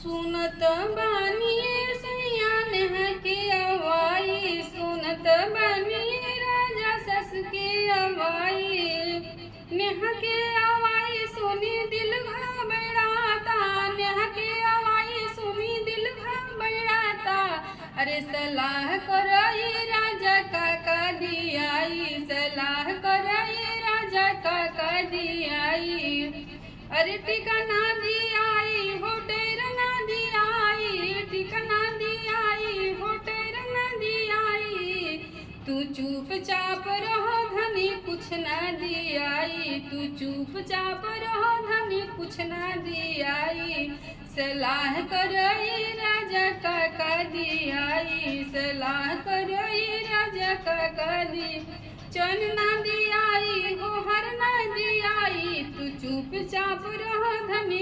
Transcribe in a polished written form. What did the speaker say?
सुनत बानी सयान के अवाई, सुनत बानी राजा सस के अवाई। नेह के अवाई सुनी दिल घबराता, नेह के अवाई सुनी दिल घबराता। अरे सलाह करई राजा काका दियाई, सलाह करई राजा काका दियाई। अरे ठिकाना दियाई हो डेर ना दियाई, ठिकाना दियाई हो डेर ना दियाई। तू चुपचाप रहो धनी कुछ ना दियाई, तू चुपचाप रहो धनी कुछ ना दियाई। सलाह करई राजा काका दियाई, सलाह करई राजा काका दी। चन ना दियाई हो हर ना दियाई, तू चुपचाप रह धनी।